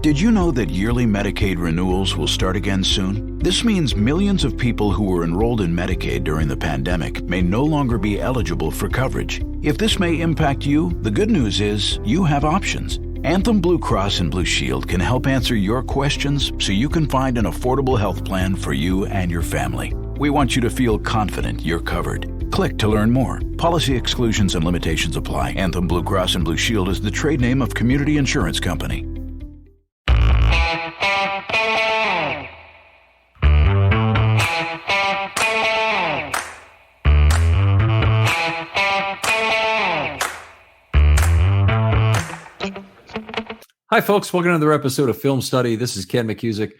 Did you know that yearly Medicaid renewals will start again soon? This means millions of people who were enrolled in Medicaid during the pandemic may no longer be eligible for coverage. If this may impact you, the good news is you have options. Anthem Blue Cross and Blue Shield can help answer your questions so you can find an affordable health plan for you and your family. We want you to feel confident you're covered. Click to learn more. Policy exclusions and limitations apply. Anthem Blue Cross and Blue Shield is the trade name of Community Insurance Company. Hi, folks. Welcome to another episode of Film Study. This is Ken McCusick.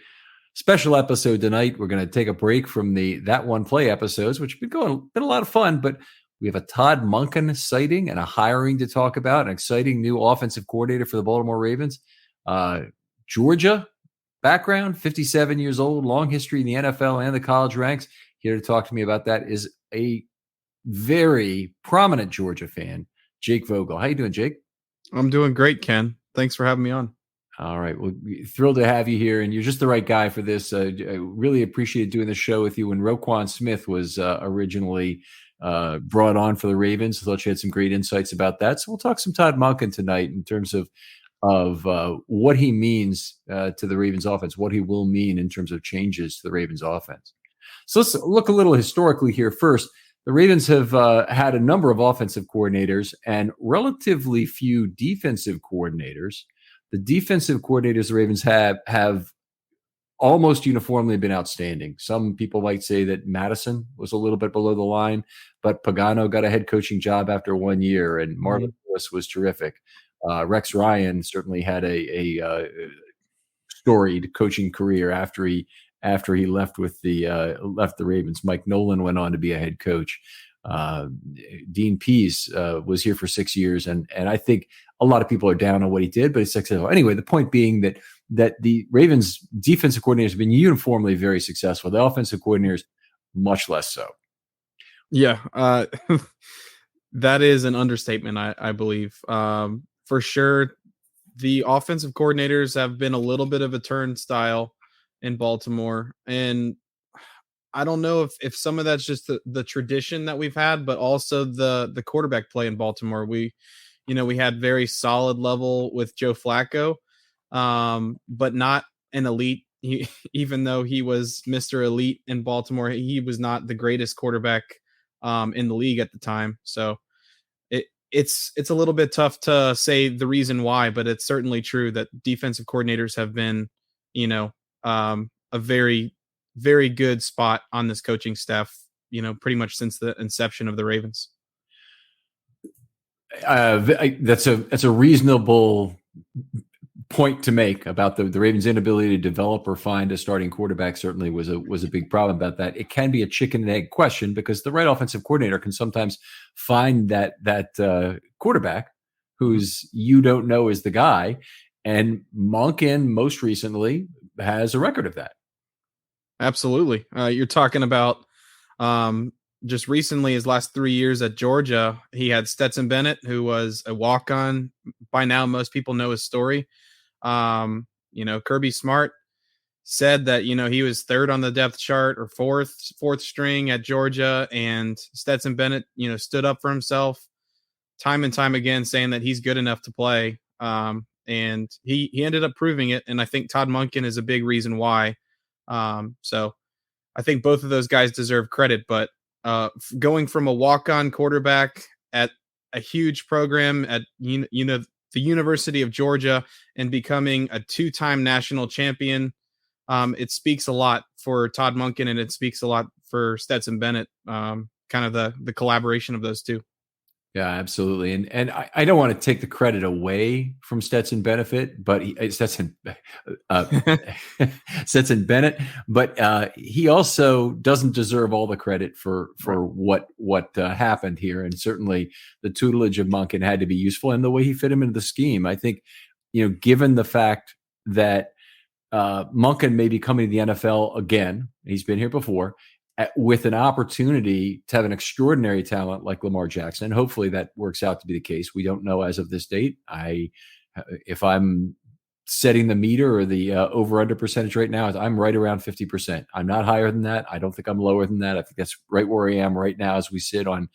Special episode tonight. We're going to take a break from the That One Play episodes, which have been a lot of fun, but we have a Todd Monken sighting and a hiring to talk about, an exciting new offensive coordinator for the Baltimore Ravens. Georgia background, 57 years old, long history in the NFL and the college ranks. Here to talk to me about that is a very prominent Georgia fan, Jake Vogel. How you doing, Jake? I'm doing great, Ken. Thanks for having me on. All right. Well, thrilled to have you here, and you're just the right guy for this. I really appreciated doing the show with you when Roquan Smith was originally brought on for the Ravens. I thought you had some great insights about that. So we'll talk some Todd Monken tonight in terms of what he means to the Ravens offense, what he will mean in terms of changes to the Ravens offense. So let's look a little historically here first. The Ravens have had a number of offensive coordinators and relatively few defensive coordinators. The defensive coordinators the Ravens have almost uniformly been outstanding. Some people might say that Madison was a little bit below the line, but Pagano got a head coaching job after 1 year, and Marvin Lewis was terrific. Rex Ryan certainly had a storied coaching career after he left the Ravens. Mike Nolan went on to be a head coach. Dean Pease was here for 6 years, and I think a lot of people are down on what he did, but it's successful. Anyway, the point being that the Ravens defensive coordinators have been uniformly very successful. The offensive coordinators, much less so. Yeah, that is an understatement, I believe. For sure, the offensive coordinators have been a little bit of a turnstile in Baltimore, and I don't know if some of that's just the tradition that we've had, but also the quarterback play in Baltimore. We had very solid level with Joe Flacco, but not an elite. Even though he was Mr. Elite in Baltimore, he was not the greatest quarterback in the league at the time. So it's a little bit tough to say the reason why, but it's certainly true that defensive coordinators have been, a very, very good spot on this coaching staff, pretty much since the inception of the Ravens. That's a reasonable point to make about the Ravens' inability to develop or find a starting quarterback. Certainly was a big problem about that. It can be a chicken and egg question because the right offensive coordinator can sometimes find that quarterback who's you don't know is the guy. And Monken most recently has a record of that. Absolutely. You're talking about just recently, his last 3 years at Georgia, he had Stetson Bennett, who was a walk-on. By now, most people know his story. Kirby Smart said that, he was third on the depth chart or fourth string at Georgia. And Stetson Bennett, stood up for himself time and time again, saying that he's good enough to play. And he ended up proving it. And I think Todd Monken is a big reason why. So I think both of those guys deserve credit, but going from a walk-on quarterback at a huge program at the University of Georgia and becoming a two-time national champion, it speaks a lot for Todd Monken, and it speaks a lot for Stetson Bennett. Kind of the collaboration of those two. Yeah, absolutely. And I don't want to take the credit away from Stetson Bennett, but Stetson Bennett, but he also doesn't deserve all the credit for what happened here. And certainly the tutelage of Monken had to be useful, and the way he fit him into the scheme. I think, given the fact that Monken may be coming to the NFL again, he's been here before, with an opportunity to have an extraordinary talent like Lamar Jackson. And hopefully that works out to be the case. We don't know as of this date. If I'm setting the meter or the over-under percentage right now, I'm right around 50%. I'm not higher than that. I don't think I'm lower than that. I think that's right where I am right now as we sit on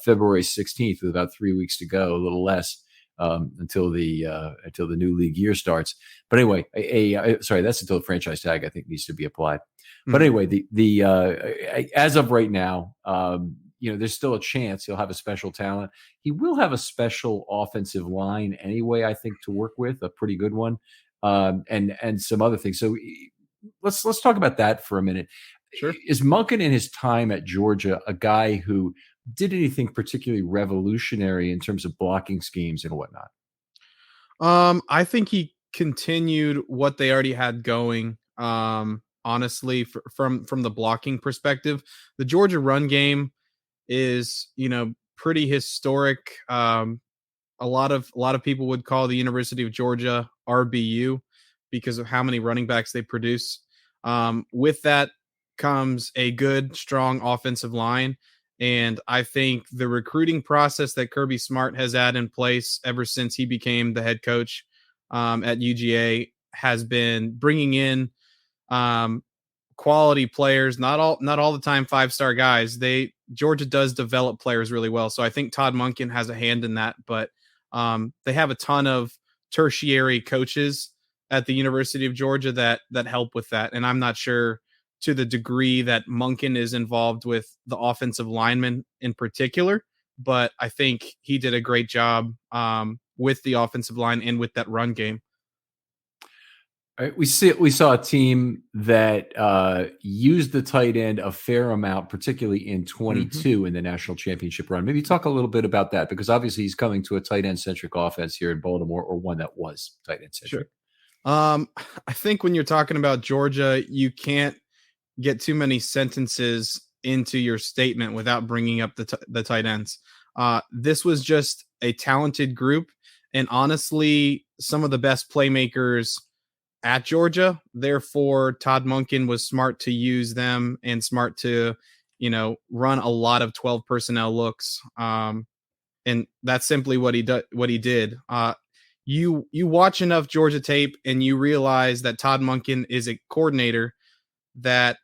February 16th with about 3 weeks to go, a little less until the new league year starts. But anyway, sorry, that's until the franchise tag I think needs to be applied. But anyway, as of right now, there's still a chance he'll have a special talent. He will have a special offensive line anyway, I think, to work with, a pretty good one, and some other things. So let's talk about that for a minute. Sure. Is Monken in his time at Georgia a guy who did anything particularly revolutionary in terms of blocking schemes and whatnot? I think he continued what they already had going. Honestly, from the blocking perspective, the Georgia run game is, pretty historic. A lot of people would call the University of Georgia RBU because of how many running backs they produce. With that comes a good, strong offensive line. And I think the recruiting process that Kirby Smart has had in place ever since he became the head coach at UGA has been bringing in quality players, not all the time 5-star guys. Georgia does develop players really well. So I think Todd Monken has a hand in that, but they have a ton of tertiary coaches at the University of Georgia that help with that. And I'm not sure to the degree that Monken is involved with the offensive linemen in particular, but I think he did a great job with the offensive line and with that run game. All right, we saw a team that used the tight end a fair amount, particularly in 22 in the national championship run. Maybe talk a little bit about that, because obviously he's coming to a tight end centric offense here in Baltimore, or one that was tight end centric. Sure. I think when you're talking about Georgia, you can't get too many sentences into your statement without bringing up the tight ends. This was just a talented group, and honestly, some of the best playmakers at Georgia. Therefore, Todd Monken was smart to use them and smart to, run a lot of 12 personnel looks. And that's simply what he did. You watch enough Georgia tape and you realize that Todd Monken is a coordinator that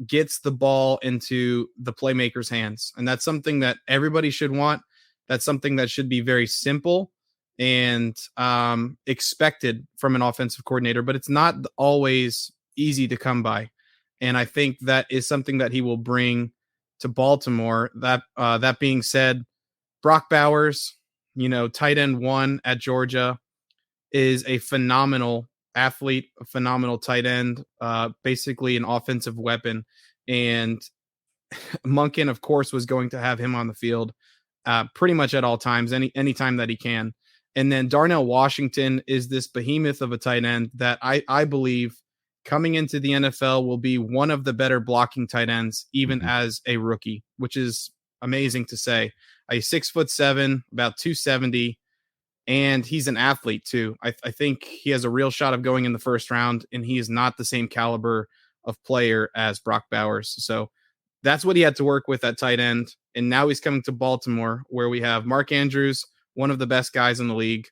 gets the ball into the playmaker's hands. And that's something that everybody should want. That's something that should be very simple and expected from an offensive coordinator, but it's not always easy to come by. And I think that is something that he will bring to Baltimore. That being said, Brock Bowers, tight end 1 at Georgia, is a phenomenal athlete, a phenomenal tight end, basically an offensive weapon. And Monken, of course, was going to have him on the field pretty much at all times, any time that he can. And then Darnell Washington is this behemoth of a tight end that I believe coming into the NFL will be one of the better blocking tight ends, even as a rookie, which is amazing to say. He's 6'7", about 270, and he's an athlete too. I think he has a real shot of going in the first round, and he is not the same caliber of player as Brock Bowers. So that's what he had to work with at tight end. And now he's coming to Baltimore, where we have Mark Andrews, one of the best guys in the league,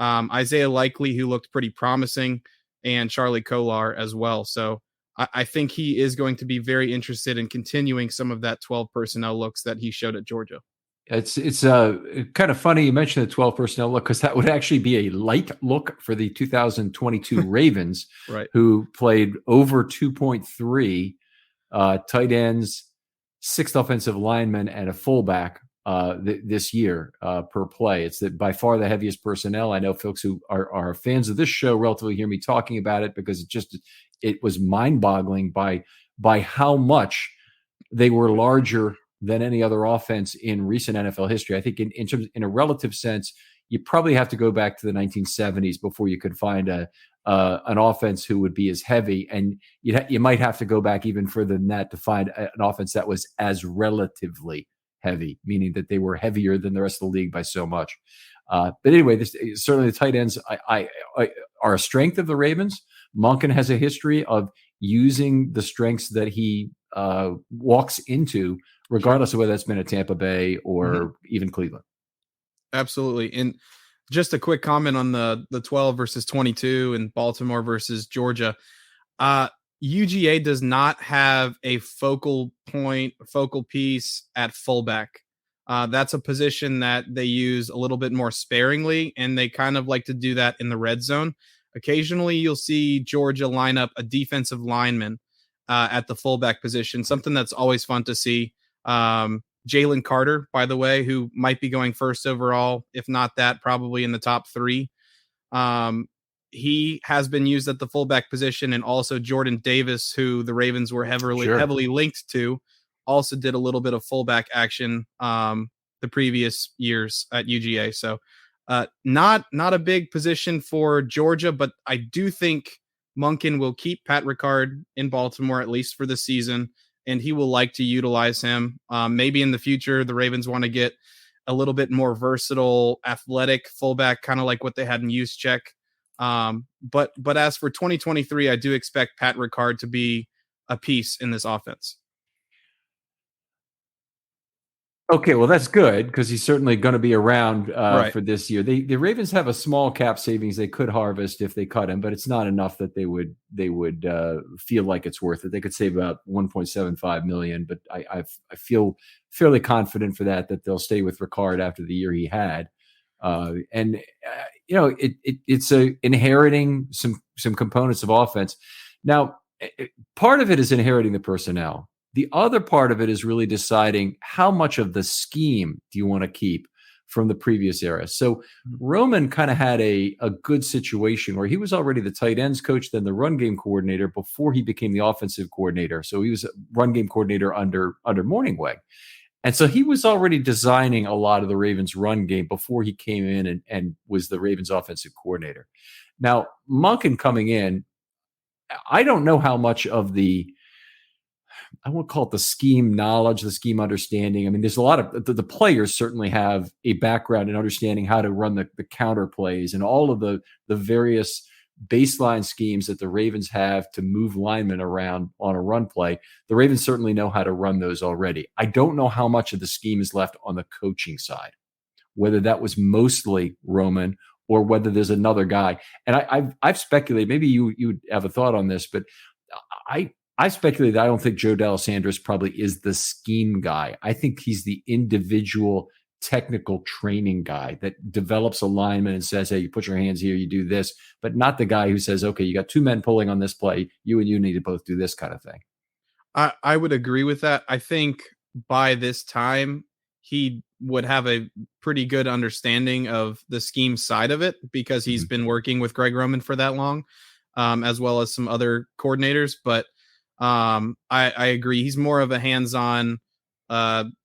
Isaiah Likely, who looked pretty promising, and Charlie Kolar as well. So I think he is going to be very interested in continuing some of that 12 personnel looks that he showed at Georgia. It's kind of funny you mentioned the 12 personnel look, because that would actually be a light look for the 2022 Ravens, right, who played over 2.3 tight ends, 6 offensive linemen, and a fullback this year per play. It's by far the heaviest personnel. I know folks who are fans of this show relatively hear me talking about it, because it was mind-boggling by how much they were larger than any other offense in recent NFL history. I think in a relative sense, you probably have to go back to the 1970s before you could find an offense who would be as heavy, and you might have to go back even further than that to find an offense that was as relatively heavy, meaning that they were heavier than the rest of the league by so much. But anyway, certainly the tight ends are a strength of the Ravens. Monken has a history of using the strengths that he walks into, regardless of whether that's been at Tampa Bay or even Cleveland. Absolutely. And Just a quick comment on the 12 versus 22 and Baltimore versus Georgia. UGA does not have a focal piece at fullback. That's a position that they use a little bit more sparingly, and they kind of like to do that in the red zone. Occasionally, you'll see Georgia line up a defensive lineman at the fullback position, something that's always fun to see. Jalen Carter, by the way, who might be going first overall, if not that, probably in the top 3. He has been used at the fullback position, and also Jordan Davis, who the Ravens were heavily linked to, also did a little bit of fullback action the previous years at UGA. So not a big position for Georgia, but I do think Monken will keep Pat Ricard in Baltimore, at least for the season, and he will like to utilize him. Maybe in the future, the Ravens want to get a little bit more versatile, athletic fullback, kind of like what they had in Juszczyk. But as for 2023, I do expect Pat Ricard to be a piece in this offense. Okay, well, that's good because he's certainly going to be around Right. for this year. The Ravens have a small cap savings they could harvest if they cut him, but it's not enough that they would feel like it's worth it. They could save about $1.75 million, but I feel fairly confident for that they'll stay with Ricard after the year he had. It's inheriting some components of offense. Now, part of it is inheriting the personnel. The other part of it is really deciding how much of the scheme do you want to keep from the previous era. So Roman kind of had a good situation where he was already the tight ends coach, then the run game coordinator before he became the offensive coordinator. So he was a run game coordinator under Morningweg. And so he was already designing a lot of the Ravens run game before he came in and was the Ravens offensive coordinator. Now, Monken coming in, I don't know how much of I won't call it the scheme knowledge, the scheme understanding. I mean, there's a lot of the players certainly have a background in understanding how to run the counter plays and all of the various baseline schemes that the Ravens have to move linemen around on a run play. The Ravens certainly know how to run those already. I don't know how much of the scheme is left on the coaching side, whether that was mostly Roman or whether there's another guy. And I've speculated, maybe you have a thought on this, but I speculate that I don't think Joe D'Alessandro probably is the scheme guy. I think he's the individual technical training guy that develops a lineman and says, hey, you put your hands here, you do this, but not the guy who says, okay, you got 2 men pulling on this play. You and you need to both do this kind of thing. I would agree with that. I think by this time, he would have a pretty good understanding of the scheme side of it because he's been working with Greg Roman for that long, as well as some other coordinators. But I agree. He's more of a hands-on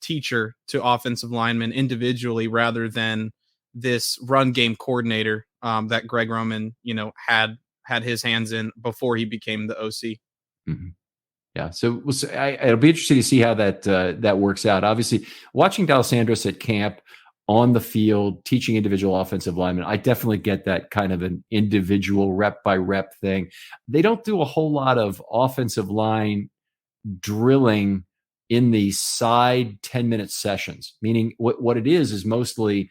teacher to offensive linemen individually rather than this run game coordinator that Greg Roman, had his hands in before he became the OC. Mm-hmm. Yeah, so it'll be interesting to see how that works out. Obviously, watching D'Alessandro at camp, on the field, teaching individual offensive linemen, I definitely get that kind of an individual rep by rep thing. They don't do a whole lot of offensive line drilling in the side 10-minute sessions, meaning what it is mostly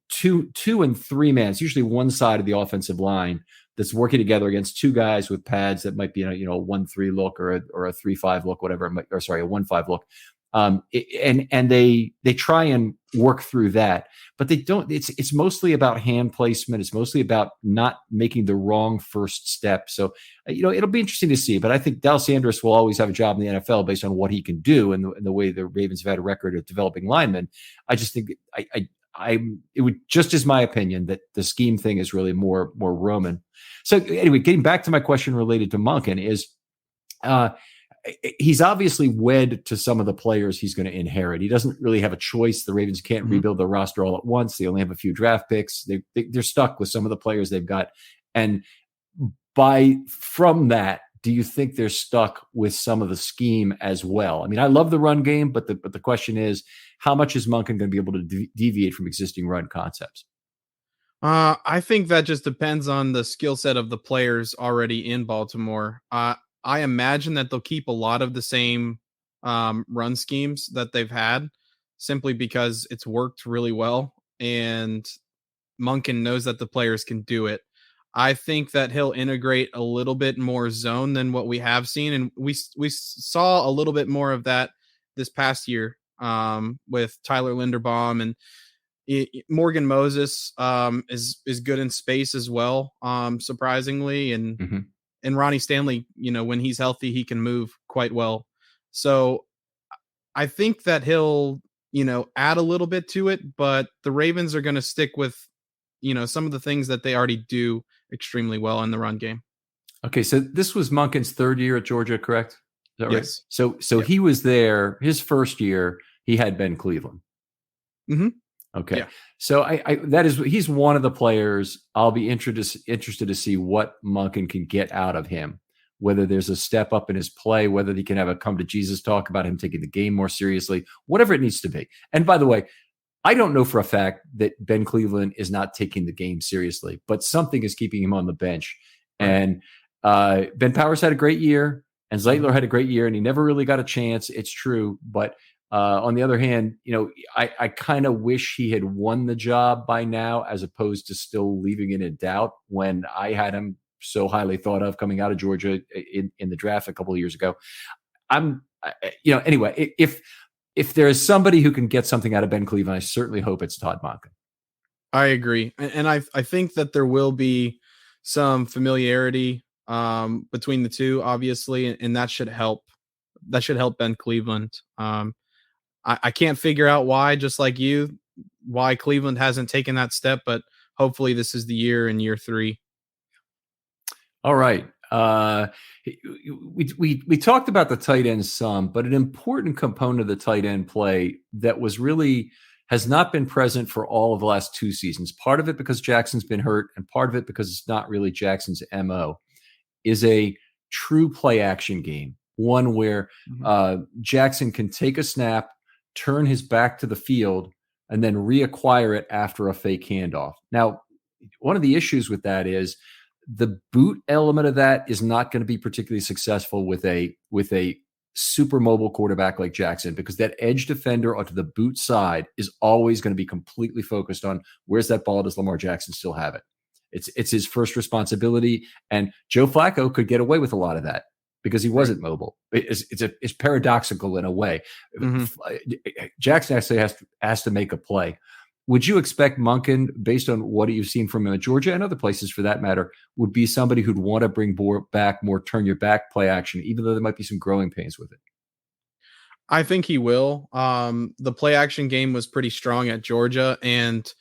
two and 3 man. It's usually one side of the offensive line that's working together against 2 guys with pads that might be a 1-3 look or a 3-5 look, whatever, a 1-5 look. And they try and work through that, but they don't. It's mostly about hand placement. It's mostly about not making the wrong first step. So it'll be interesting to see. But I think D'Alessandro will always have a job in the NFL based on what he can do and the way the Ravens have had a record of developing linemen. I just think it would just as my opinion that the scheme thing is really more Roman. So anyway, getting back to my question related to Monken is. He's obviously wed to some of the players he's going to inherit. He doesn't really have a choice. The Ravens can't rebuild their roster all at once. They only have a few draft picks. They're stuck with some of the players they've got. And from that, do you think they're stuck with some of the scheme as well? I mean, I love the run game, but the question is, how much is Monken going to be able to deviate from existing run concepts? I think that just depends on the skill set of the players already in Baltimore. I imagine that they'll keep a lot of the same run schemes that they've had simply because it's worked really well. And Monken knows that the players can do it. I think that he'll integrate a little bit more zone than what we have seen, and we saw a little bit more of that this past year with Tyler Linderbaum, and Morgan Moses is good in space as well, surprisingly, and Mm-hmm. and Ronnie Stanley, when he's healthy, he can move quite well. So I think that he'll add a little bit to it, but the Ravens are going to stick with some of the things that they already do extremely well in the run game. Okay, so this was Monken's third year at Georgia, correct? Is that right? Yes. So Yep. he was there. His first year, he had Ben Cleveland. Mm-hmm. Okay, Yeah. so he's one of the players I'll be interested to see what Monken can get out of him. Whether there's a step up in his play, whether he can have a come to Jesus talk about him taking the game more seriously, whatever it needs to be. And by the way, I don't know for a fact that Ben Cleveland is not taking the game seriously, but something is keeping him on the bench. Right. And Ben Powers had a great year, and Zeitler had a great year, and he never really got a chance. It's true. But on the other hand, I kind of wish he had won the job by now, as opposed to still leaving it in doubt when I had him so highly thought of coming out of Georgia in the draft a couple of years ago. Anyway, if there is somebody who can get something out of Ben Cleveland, I certainly hope it's Todd Monken. I agree. And I think that there will be some familiarity between the two, obviously, and that should help. That should help Ben Cleveland. I can't figure out why, just like you, why Cleveland hasn't taken that step, but hopefully this is the year in year 3. All right. We talked about the tight end some, but an important component of the tight end play that has not been present for all of the last 2 seasons. Part of it because Jackson's been hurt, and part of it because it's not really Jackson's MO, is a true play action game. One where Jackson can take a snap, turn his back to the field, and then reacquire it after a fake handoff. Now, one of the issues with that is the boot element of that is not going to be particularly successful with a super mobile quarterback like Jackson, because that edge defender onto the boot side is always going to be completely focused on where's that ball, does Lamar Jackson still have it? It's his first responsibility, and Joe Flacco could get away with a lot of that because he wasn't mobile. It's paradoxical in a way. Mm-hmm. Jackson actually has to make a play. Would you expect Monken, based on what you've seen from him at Georgia and other places for that matter, would be somebody who'd want to bring back more turn your back play action, even though there might be some growing pains with it? I think he will. The play action game was pretty strong at Georgia, and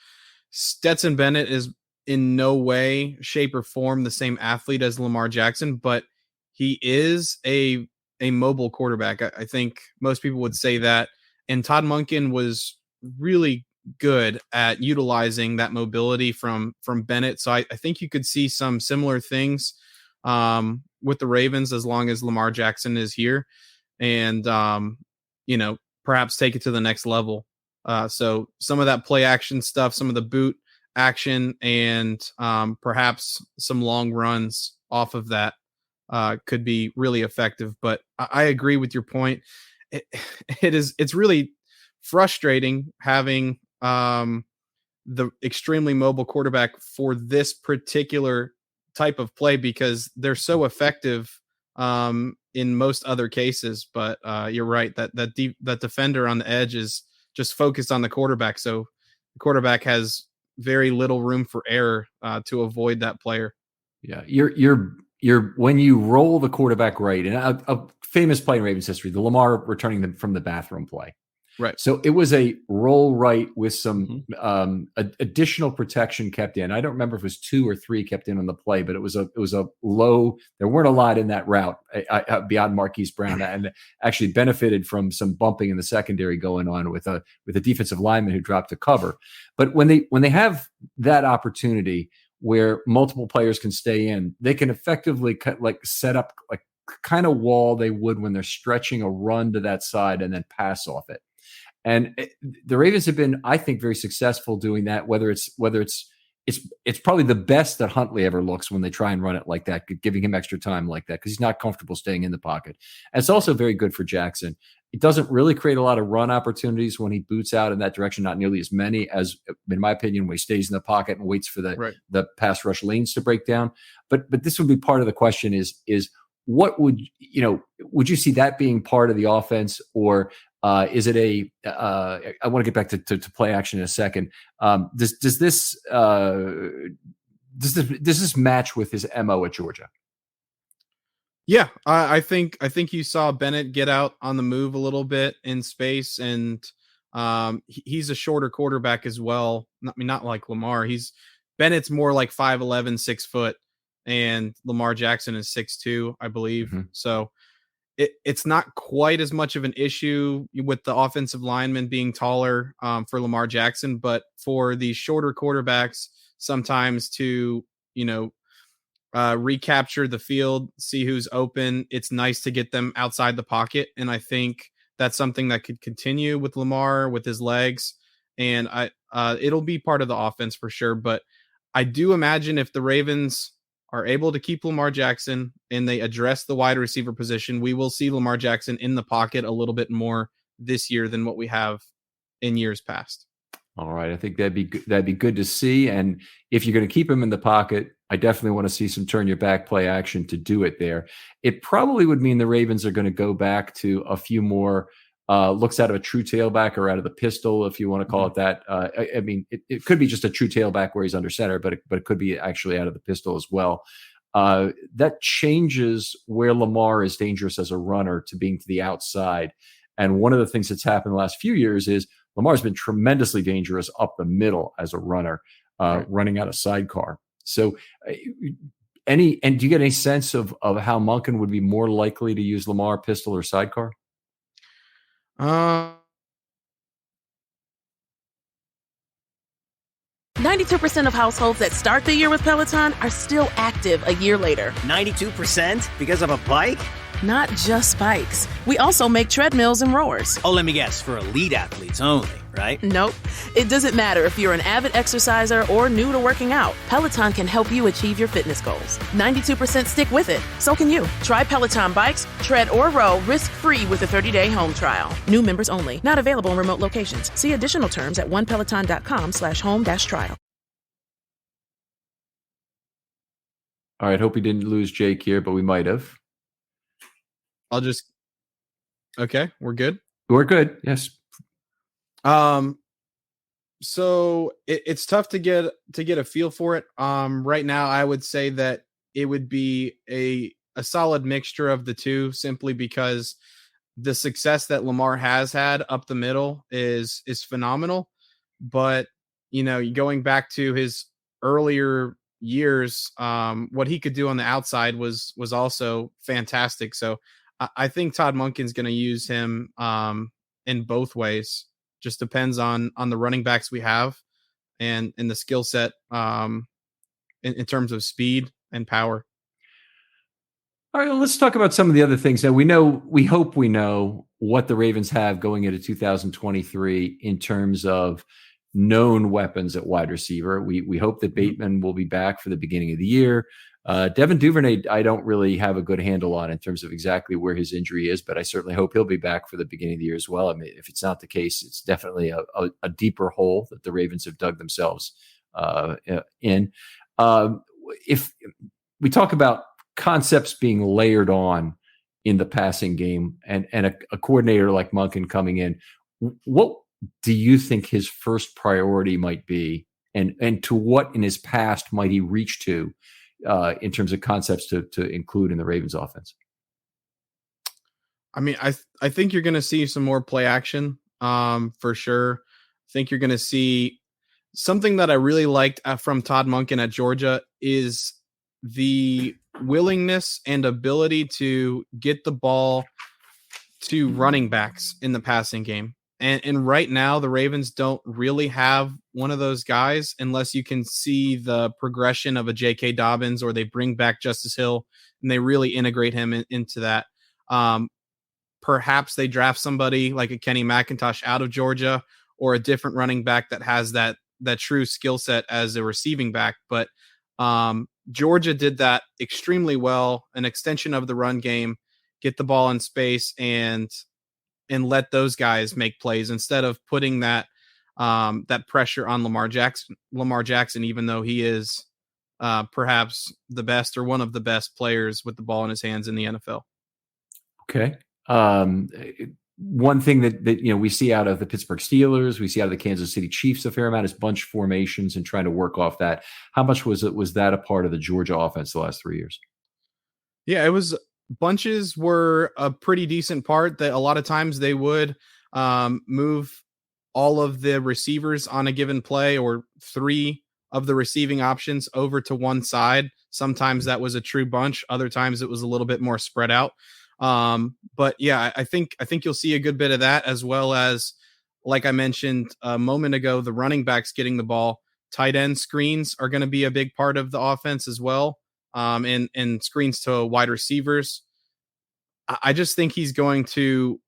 Stetson Bennett is in no way, shape, or form the same athlete as Lamar Jackson, but he is a mobile quarterback. I think most people would say that. And Todd Monken was really good at utilizing that mobility from Bennett. So I think you could see some similar things with the Ravens as long as Lamar Jackson is here, and perhaps take it to the next level. So some of that play action stuff, some of the boot action, and perhaps some long runs off of that could be really effective. But I agree with your point. It's really frustrating having the extremely mobile quarterback for this particular type of play, because they're so effective in most other cases. But you're right, that defender on the edge is just focused on the quarterback, so the quarterback has very little room for error to avoid that player. Yeah, you're when you roll the quarterback right, and a famous play in Ravens history, the Lamar returning them from the bathroom play. Right. So it was a roll right with some additional protection kept in. I don't remember if it was 2 or 3 kept in on the play, but it was a low. There weren't a lot in that route beyond Marquise Brown, and actually benefited from some bumping in the secondary going on with a defensive lineman who dropped the cover. But when they have that opportunity where multiple players can stay in, they can effectively set up like kind of wall they would when they're stretching a run to that side and then pass off it. And the Ravens have been, I think, very successful doing that, whether it's it's probably the best that Huntley ever looks when they try and run it like that, giving him extra time like that, because he's not comfortable staying in the pocket. And it's also very good for Jackson. It doesn't really create a lot of run opportunities when he boots out in that direction, not nearly as many as, in my opinion, when he stays in the pocket and waits for the pass rush lanes to break down. But this would be part of the question is what would you see that being part of the offense, or is it I want to get back to play action in a second. Does this match with his MO at Georgia? Yeah, I think you saw Bennett get out on the move a little bit in space, and he's a shorter quarterback as well. Not like Lamar. Bennett's more like 5'11", 6 foot, and Lamar Jackson is 6'2", I believe. Mm-hmm. So it's not quite as much of an issue with the offensive lineman being taller for Lamar Jackson, but for these shorter quarterbacks, sometimes to recapture the field, see who's open, it's nice to get them outside the pocket. And I think that's something that could continue with Lamar with his legs, and it'll be part of the offense for sure. But I do imagine if the Ravens are able to keep Lamar Jackson and they address the wide receiver position, we will see Lamar Jackson in the pocket a little bit more this year than what we have in years past. All right. I think that'd be good to see. And if you're going to keep him in the pocket, I definitely want to see some turn your back play action to do it there. It probably would mean the Ravens are going to go back to a few more looks out of a true tailback or out of the pistol, if you want to call it that. I mean, it could be just a true tailback where he's under center, but it could be actually out of the pistol as well. That changes where Lamar is dangerous as a runner to being to the outside. And one of the things that's happened the last few years is Lamar's been tremendously dangerous up the middle as a runner, running out of sidecar. So do you get any sense of how Monken would be more likely to use Lamar pistol or sidecar? 92% of households that start the year with Peloton are still active a year later. 92% because of a bike? Not just bikes. We also make treadmills and rowers. Oh, let me guess, for elite athletes only, right? Nope. It doesn't matter if you're an avid exerciser or new to working out. Peloton can help you achieve your fitness goals. 92% stick with it. So can you. Try Peloton bikes, tread, or row risk-free with a 30-day home trial. New members only. Not available in remote locations. See additional terms at onepeloton.com/home-trial. All right. Hope we didn't lose Jake here, but we might have. Okay, we're good. We're good. Yes. So it's tough to get a feel for it. Right now, I would say that it would be a solid mixture of the two, simply because the success that Lamar has had up the middle is phenomenal. But going back to his earlier years, what he could do on the outside was also fantastic. So I think Todd Monken's going to use him in both ways. Just depends on the running backs we have and the skill set in terms of speed and power. All right, well, let's talk about some of the other things. Now, we hope we know what the Ravens have going into 2023 in terms of known weapons at wide receiver. We hope that Bateman will be back for the beginning of the year. Devin Duvernay, I don't really have a good handle on in terms of exactly where his injury is, but I certainly hope he'll be back for the beginning of the year as well. I mean, if it's not the case, it's definitely a deeper hole that the Ravens have dug themselves in. If we talk about concepts being layered on in the passing game and a coordinator like Monken coming in, what do you think his first priority might be, and to what in his past might he reach to in terms of concepts to include in the Ravens offense? I mean, I think you're going to see some more play action for sure. I think you're going to see something that I really liked from Todd Monken at Georgia is the willingness and ability to get the ball to running backs in the passing game. And right now, the Ravens don't really have one of those guys unless you can see the progression of a J.K. Dobbins, or they bring back Justice Hill and they really integrate him into that. Perhaps they draft somebody like a Kenny McIntosh out of Georgia, or a different running back that has that true skill set as a receiving back. But Georgia did that extremely well, an extension of the run game, get the ball in space and let those guys make plays instead of putting that pressure on Lamar Jackson, even though he is perhaps the best or one of the best players with the ball in his hands in the NFL. Okay. One thing that we see out of the Pittsburgh Steelers, we see out of the Kansas City Chiefs a fair amount is bunch formations and trying to work off that. How much was that a part of the Georgia offense the last 3 years? Yeah, it was. Bunches were a pretty decent part. That a lot of times they would move all of the receivers on a given play or 3 of the receiving options over to one side. Sometimes that was a true bunch. Other times it was a little bit more spread out. But yeah, I think you'll see a good bit of that, as well as, like I mentioned a moment ago, the running backs getting the ball. Tight end screens are going to be a big part of the offense as well. And screens to wide receivers. I just think he's going to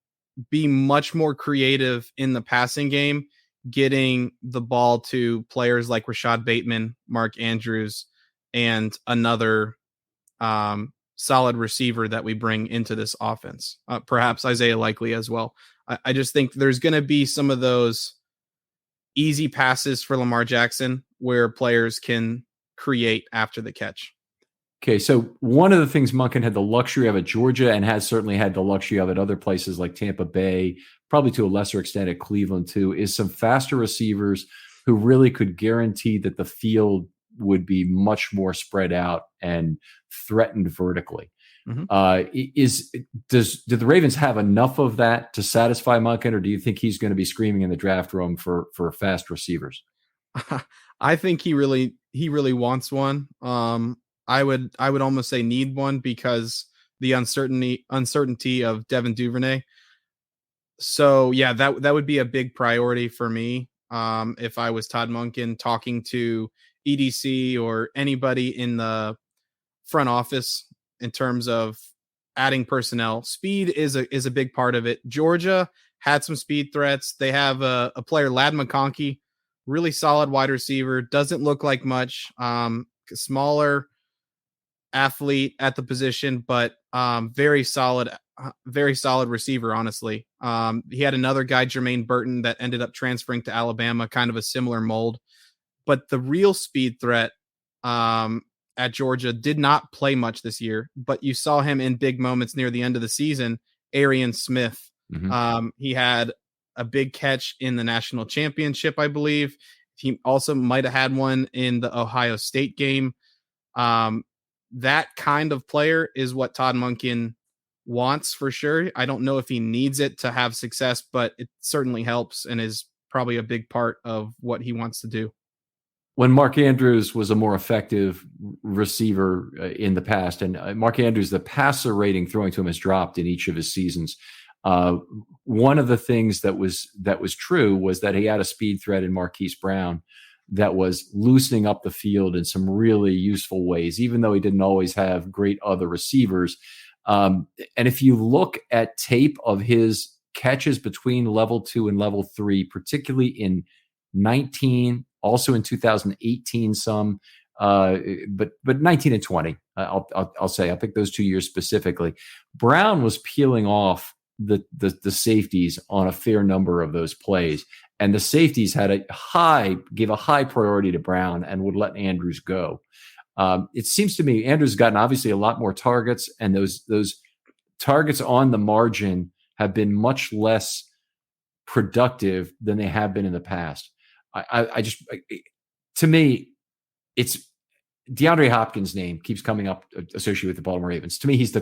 be much more creative in the passing game, getting the ball to players like Rashad Bateman, Mark Andrews, and another solid receiver that we bring into this offense. Perhaps Isaiah Likely as well. I just think there's going to be some of those easy passes for Lamar Jackson where players can create after the catch. Okay, so one of the things Monken had the luxury of at Georgia and has certainly had the luxury of at other places like Tampa Bay, probably to a lesser extent at Cleveland too, is some faster receivers who really could guarantee that the field would be much more spread out and threatened vertically. Mm-hmm. Do the Ravens have enough of that to satisfy Monken, or do you think he's going to be screaming in the draft room for fast receivers? I think he really wants one. I would almost say need one because the uncertainty of Devin Duvernay. So yeah, that would be a big priority for me. If I was Todd Monken talking to EDC or anybody in the front office in terms of adding personnel, speed is a big part of it. Georgia had some speed threats. They have a player, Ladd McConkey, really solid wide receiver. Doesn't look like much. Smaller athlete at the position, but very solid receiver, honestly. He had another guy, Jermaine Burton, that ended up transferring to Alabama, kind of a similar mold. But the real speed threat at Georgia did not play much this year, but you saw him in big moments near the end of the season, Arian Smith. Mm-hmm. He had a big catch in the national championship, I believe. He also might have had one in the Ohio State game. That kind of player is what Todd Monken wants for sure. I don't know if he needs it to have success, but it certainly helps and is probably a big part of what he wants to do. When Mark Andrews was a more effective receiver in the past, and Mark Andrews, the passer rating throwing to him has dropped in each of his seasons. One of the things that was true was that he had a speed threat in Marquise Brown that was loosening up the field in some really useful ways, even though he didn't always have great other receivers. And if you look at tape of his catches between level 2 and level 3, particularly in 19, also in 2018, some, but 19 and 20, I'll say, I'll pick those 2 years specifically. Brown was peeling off the safeties on a fair number of those plays. And the safeties gave a high priority to Brown and would let Andrews go. It seems to me Andrews has gotten obviously a lot more targets, and those targets on the margin have been much less productive than they have been in the past. To me, it's DeAndre Hopkins' name keeps coming up associated with the Baltimore Ravens. To me, he's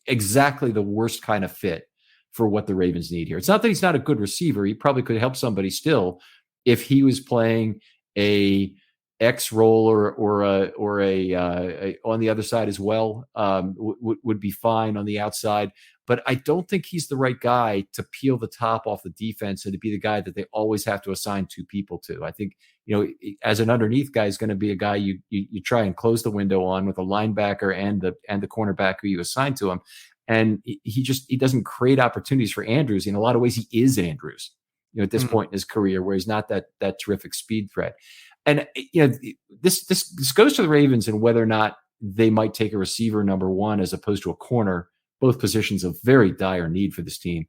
exactly the worst kind of fit for what the Ravens need here. It's not that he's not a good receiver. He probably could help somebody still if he was playing a X role or a on the other side as well, would be fine on the outside. But I don't think he's the right guy to peel the top off the defense and to be the guy that they always have to assign 2 people to. I think, as an underneath guy is going to be a guy you try and close the window on with a linebacker and the cornerback who you assign to him. And he doesn't create opportunities for Andrews. In a lot of ways, he is Andrews. at this point in his career, where he's not that terrific speed threat. And this goes to the Ravens and whether or not they might take a receiver number one as opposed to a corner, both positions of very dire need for this team.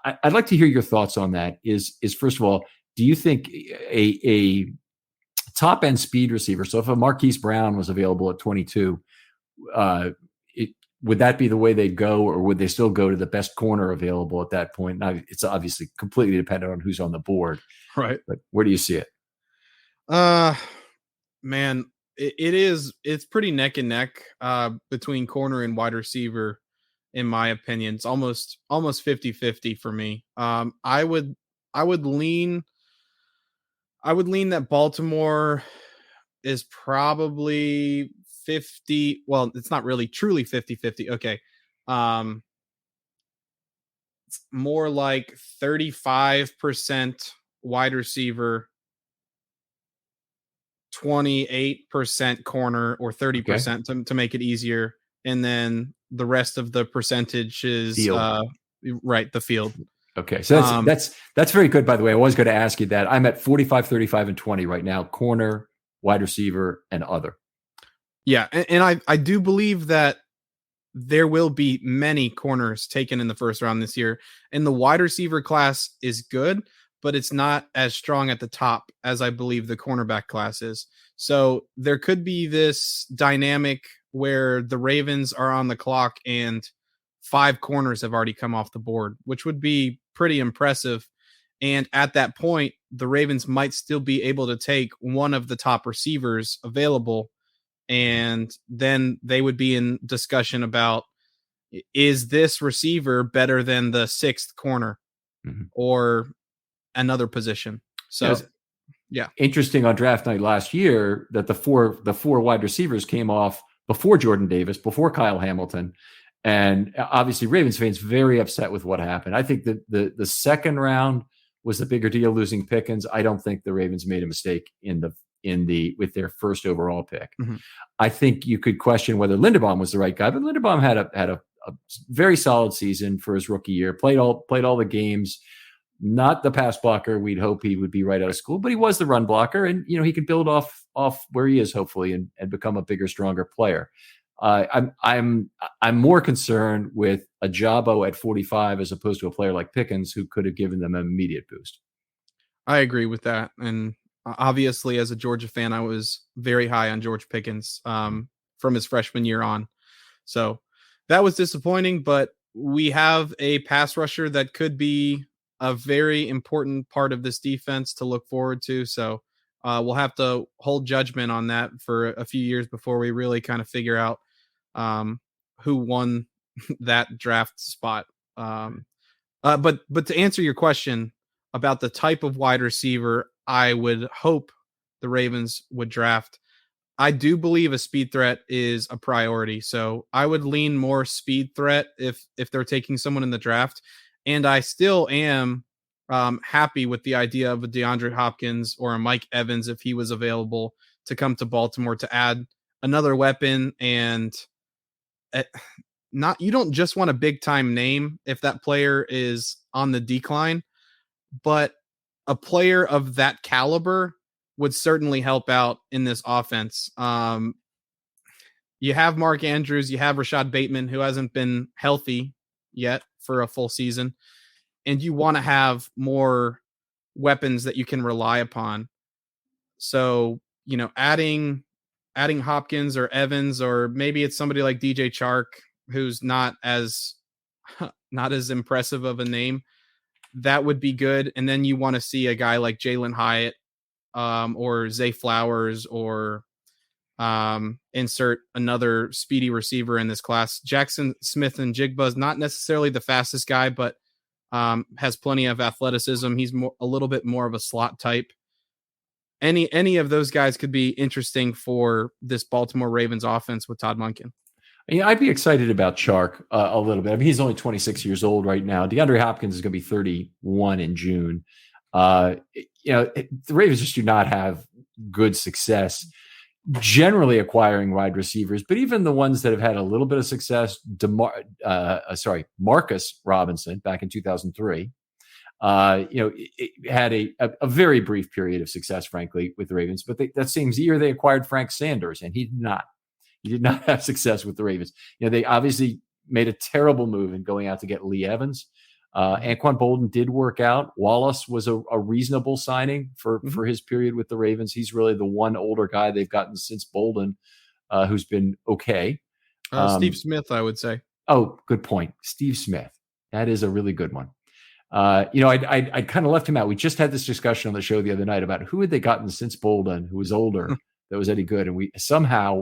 I'd like to hear your thoughts on that. Is first of all, do you think a top end speed receiver? So if a Marquise Brown was available at 22, would that be the way they'd go, or would they still go to the best corner available at that point? Now, it's obviously completely dependent on who's on the board, right? But where do you see it? Man, it's pretty neck and neck between corner and wide receiver. In my opinion, it's almost 50-50 for me. I would lean that Baltimore is probably 50. Well, it's not really truly 50-50. Okay. It's more like 35% wide receiver, 28% corner, or 30% to make it easier. And then the rest of the percentage is the field. Okay. So that's very good, by the way. I was going to ask you that. I'm at 45, 35, and 20 right now, corner, wide receiver, and other. Yeah. And I do believe that there will be many corners taken in the first round this year. And the wide receiver class is good, but it's not as strong at the top as I believe the cornerback class is. So there could be this dynamic where the Ravens are on the clock and 5 corners have already come off the board, which would be pretty impressive. And at that point, the Ravens might still be able to take one of the top receivers available. And then they would be in discussion about, is this receiver better than the 6th corner or another position? So, yeah. Interesting on draft night last year that the four wide receivers came off before Jordan Davis, before Kyle Hamilton. And obviously Ravens fans very upset with what happened. I think that the second round was the bigger deal, losing Pickens. I don't think the Ravens made a mistake with their first overall pick. I think you could question whether Linderbaum was the right guy, but Linderbaum had a very solid season for his rookie year, played all the games. Not the pass blocker we'd hope he would be right out of school, but he was the run blocker, and he could build off where he is hopefully and become a bigger, stronger player. I'm more concerned with a Jabo at 45 as opposed to a player like Pickens who could have given them an immediate boost. I agree with that, and obviously as a Georgia fan, I was very high on George Pickens from his freshman year on. So that was disappointing, but we have a pass rusher that could be a very important part of this defense to look forward to. So we'll have to hold judgment on that for a few years before we really kind of figure out who won that draft spot. But to answer your question about the type of wide receiver I would hope the Ravens would draft, I do believe a speed threat is a priority. So I would lean more speed threat if they're taking someone in the draft. And I still am happy with the idea of a DeAndre Hopkins or a Mike Evans if he was available to come to Baltimore to add another weapon. And you don't just want a big time name if that player is on the decline, but a player of that caliber would certainly help out in this offense. You have Mark Andrews, you have Rashad Bateman, who hasn't been healthy yet for a full season, and you want to have more weapons that you can rely upon. So, adding Hopkins or Evans, or maybe it's somebody like DJ Chark, who's not as impressive of a name, that would be good. And then you want to see a guy like Jalen Hyatt or Zay Flowers, or insert another speedy receiver in this class. Jackson Smith and Jigba is not necessarily the fastest guy, but has plenty of athleticism. He's a little bit more of a slot type. Any of those guys could be interesting for this Baltimore Ravens offense with Todd Monken. Yeah, I'd be excited about Chark a little bit. I mean, he's only 26 years old right now. DeAndre Hopkins is going to be 31 in June. The Ravens just do not have good success generally acquiring wide receivers, but even the ones that have had a little bit of success, Marcus Robinson back in 2003, It had a very brief period of success, frankly, with the Ravens. But that same year, they acquired Frank Sanders, and he did not. He did not have success with the Ravens. They obviously made a terrible move in going out to get Lee Evans. Anquan Bolden did work out. Wallace was a reasonable signing for his period with the Ravens. He's really the one older guy they've gotten since Bolden, who's been okay. Steve Smith, I would say. Oh, good point. Steve Smith. That is a really good one. I kind of left him out. We just had this discussion on the show the other night about who had they gotten since Bolden, who was older, that was any good. And we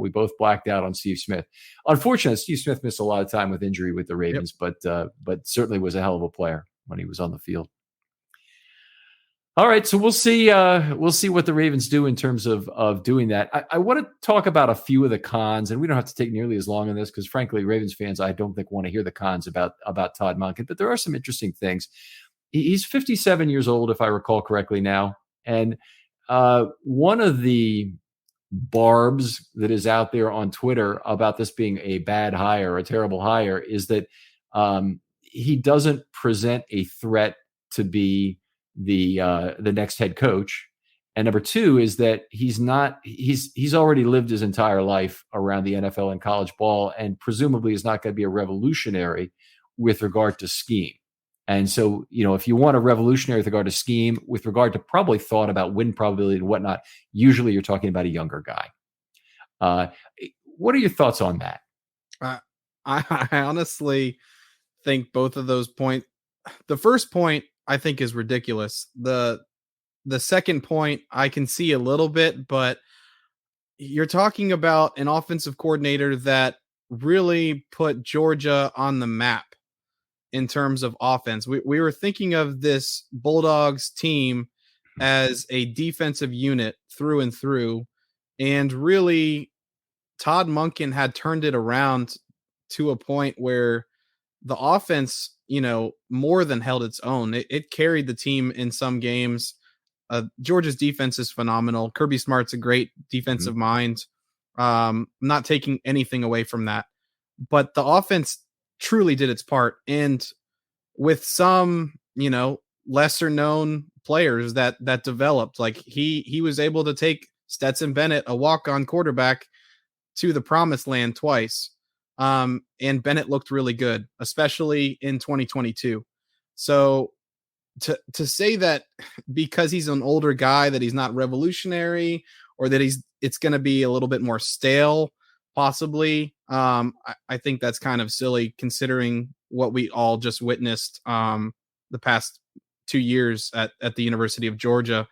both blacked out on Steve Smith. Unfortunately, Steve Smith missed a lot of time with injury with the Ravens, but certainly was a hell of a player when he was on the field. All right, so we'll see what the Ravens do in terms of doing that. I want to talk about a few of the cons, and we don't have to take nearly as long on this because, frankly, Ravens fans, I don't think want to hear the cons about Todd Monken, but there are some interesting things. He's 57 years old, if I recall correctly now, and one of the barbs that is out there on Twitter about this being a bad hire, a terrible hire, is that he doesn't present a threat to be the next head coach. And number two is that he's already lived his entire life around the NFL and college ball, and presumably is not going to be a revolutionary with regard to scheme. And so, if you want a revolutionary with regard to scheme, with regard to probably thought about win probability and whatnot, usually you're talking about a younger guy. What are your thoughts on that? I honestly think both of those points. The first point I think is ridiculous. The second point I can see a little bit, but you're talking about an offensive coordinator that really put Georgia on the map in terms of offense. We were thinking of this Bulldogs team as a defensive unit through and through, and really Todd Monken had turned it around to a point where the offense, more than held its own. It carried the team in some games. Georgia's defense is phenomenal. Kirby Smart's a great defensive mind. Not taking anything away from that, but the offense truly did its part. And with some, lesser known players that developed, like he was able to take Stetson Bennett, a walk-on quarterback, to the promised land twice. And Bennett looked really good, especially in 2022. So to say that because he's an older guy that he's not revolutionary, or that it's going to be a little bit more stale, possibly, I think that's kind of silly considering what we all just witnessed the past 2 years at the University of Georgia.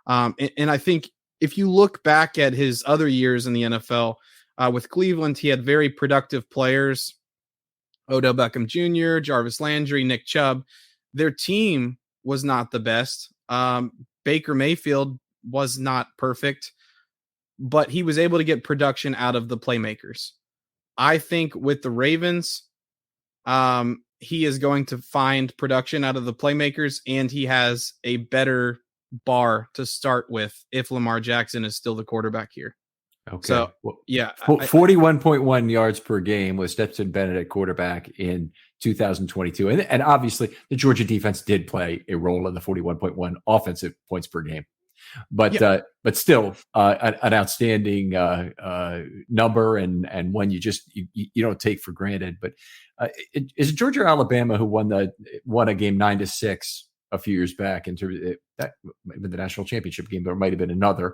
And I think if you look back at his other years in the NFL, with Cleveland, he had very productive players: Odell Beckham Jr., Jarvis Landry, Nick Chubb. Their team was not the best. Baker Mayfield was not perfect, but he was able to get production out of the playmakers. I think with the Ravens, he is going to find production out of the playmakers, and he has a better bar to start with if Lamar Jackson is still the quarterback here. Okay. So, yeah. 41.1 yards per game with Stetson Bennett at quarterback in 2022. And obviously, the Georgia defense did play a role in the 41.1 offensive points per game. But still, an outstanding number, and one you don't take for granted. But is it Georgia or Alabama who won a game 9-6 a few years back? In terms of that might have been the national championship game, but it might have been another.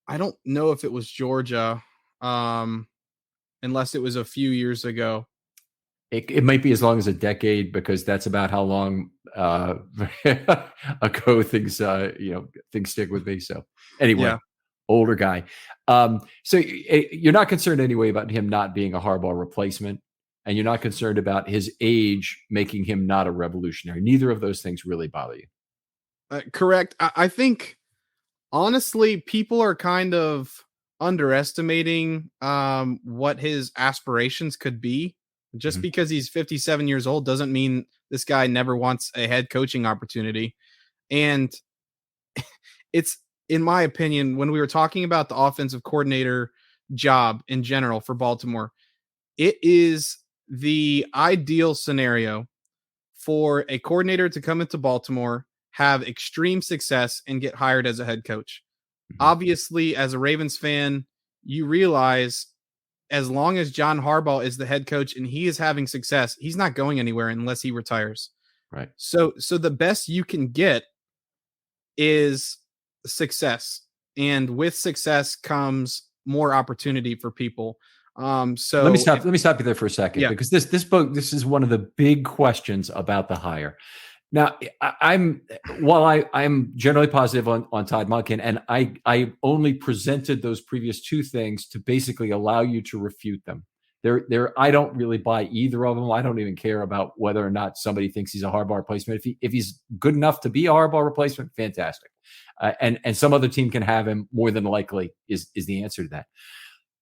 I don't know if it was Georgia, unless it was a few years ago. It might be as long as a decade, because that's about how long ago things stick with me. So anyway, older guy. So you're not concerned anyway about him not being a Harbaugh replacement, and you're not concerned about his age making him not a revolutionary. Neither of those things really bother you. Correct. I think, honestly, people are kind of underestimating what his aspirations could be. Just because he's 57 years old doesn't mean this guy never wants a head coaching opportunity. And it's, in my opinion, when we were talking about the offensive coordinator job in general for Baltimore, it is the ideal scenario for a coordinator to come into Baltimore, have extreme success, and get hired as a head coach. Obviously, as a Ravens fan, you realize as long as John Harbaugh is the head coach and he is having success, he's not going anywhere unless he retires. Right. So the best you can get is success, and with success comes more opportunity for people. So let me stop you there for a second, Yeah. because this is one of the big questions about the hire. Now, I'm generally positive on Todd Monken, and I only presented those previous two things to basically allow you to refute them. I don't really buy either of them. I don't even care about whether or not somebody thinks he's a Harbaugh replacement. If he's good enough to be a Harbaugh replacement, fantastic. And some other team can have him, more than likely is the answer to that.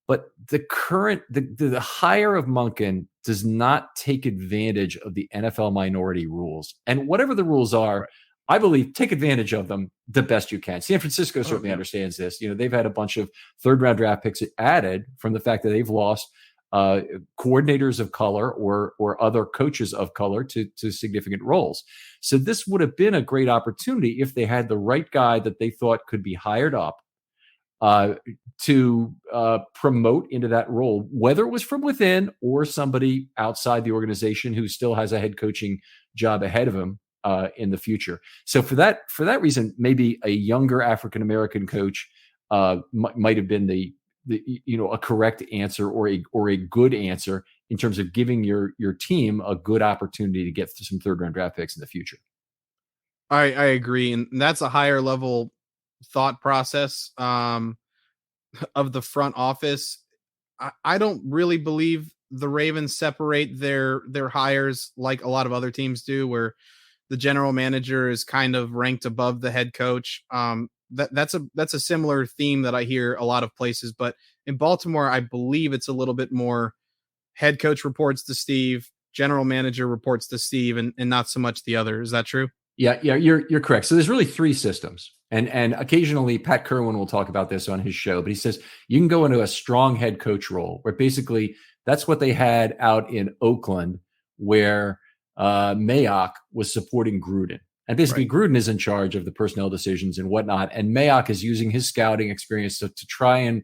But the hire of Monken does not take advantage of the NFL minority rules. And whatever the rules are, I believe, take advantage of them the best you can. San Francisco certainly understands this. They've had a bunch of third-round draft picks added from the fact that they've lost coordinators of color or other coaches of color to significant roles. So this would have been a great opportunity if they had the right guy that they thought could be hired up to promote into that role, whether it was from within or somebody outside the organization who still has a head coaching job ahead of him in the future. So for that reason, maybe a younger African-American coach might have been a correct answer or a good answer in terms of giving your team a good opportunity to get some third-round draft picks in the future. I agree, and that's a higher level thought process of the front office. I don't really believe the Ravens separate their hires like a lot of other teams do, where the general manager is kind of ranked above the head coach. That's a similar theme that I hear a lot of places, but in Baltimore, I believe it's a little bit more head coach reports to Steve, general manager reports to Steve, and not so much the other. Is that true? Yeah, you're correct. So there's really three systems. And occasionally Pat Kerwin will talk about this on his show, but he says you can go into a strong head coach role, where basically that's what they had out in Oakland, where Mayock was supporting Gruden. And basically Gruden is in charge of the personnel decisions and whatnot. And Mayock is using his scouting experience to try and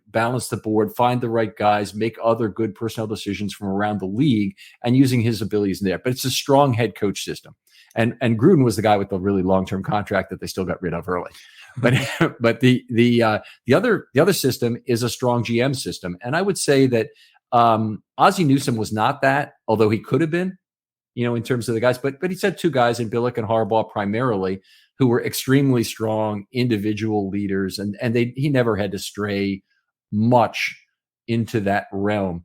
balance the board, find the right guys, make other good personnel decisions from around the league, and using his abilities in there. But it's a strong head coach system. And Gruden was the guy with the really long-term contract that they still got rid of early. But the other system is a strong GM system. And I would say that Ozzie Newsome was not that, although he could have been, in terms of the guys. But he said two guys in Billick and Harbaugh primarily, who were extremely strong individual leaders, and he never had to stray much into that realm.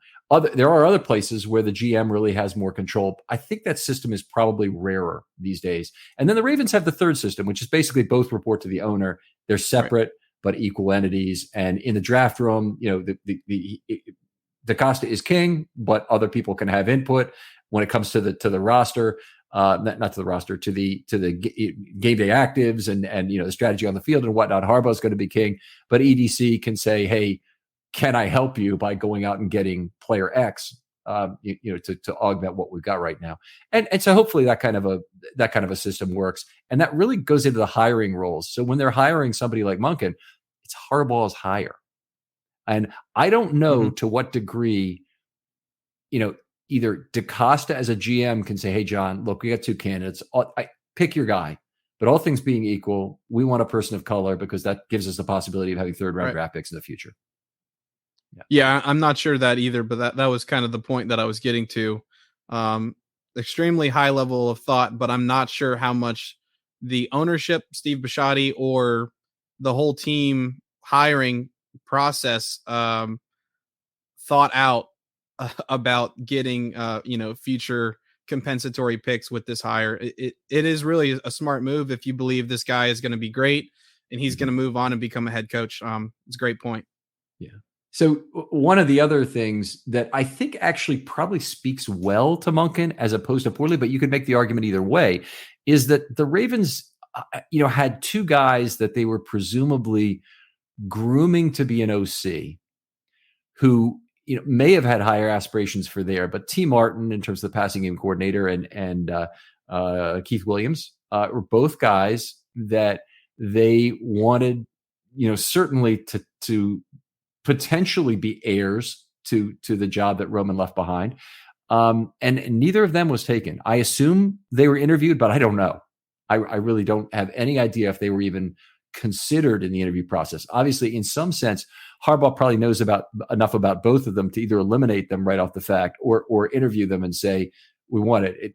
There are other places where the GM really has more control. I think that system is probably rarer these days. And then the Ravens have the third system, which is basically both report to the owner. They're separate but equal entities. And in the draft room, DaCosta is king, but other people can have input when it comes to the roster. Not to the roster, to the game day actives and the strategy on the field and whatnot. Harbaugh's going to be king, but EDC can say, "Hey, can I help you by going out and getting player X, to augment what we've got right now?" And so hopefully that kind of a system works, and that really goes into the hiring roles. So when they're hiring somebody like Monken, it's Harbaugh's hire, and I don't know to what degree, either DaCosta as a GM can say, "Hey, John, look, we got two candidates. Pick your guy. But all things being equal, we want a person of color because that gives us the possibility of having third-round draft picks in the future." Yeah, I'm not sure that either, but that was kind of the point that I was getting to. Extremely high level of thought, but I'm not sure how much the ownership, Steve Bisciotti, or the whole team hiring process thought out about getting future compensatory picks with this hire. It is really a smart move if you believe this guy is going to be great and he's going to move on and become a head coach. It's a great point. Yeah. So one of the other things that I think actually probably speaks well to Monken as opposed to poorly, but you could make the argument either way, is that the Ravens, had two guys that they were presumably grooming to be an OC who, may have had higher aspirations for there. But T. Martin, in terms of the passing game coordinator, and Keith Williams were both guys that they wanted, certainly to potentially be heirs to the job that Roman left behind. And neither of them was taken. I assume they were interviewed, but I don't know. I really don't have any idea if they were even considered in the interview process. Obviously, in some sense, Harbaugh probably knows enough about both of them to either eliminate them right off the fact or interview them and say, we want it.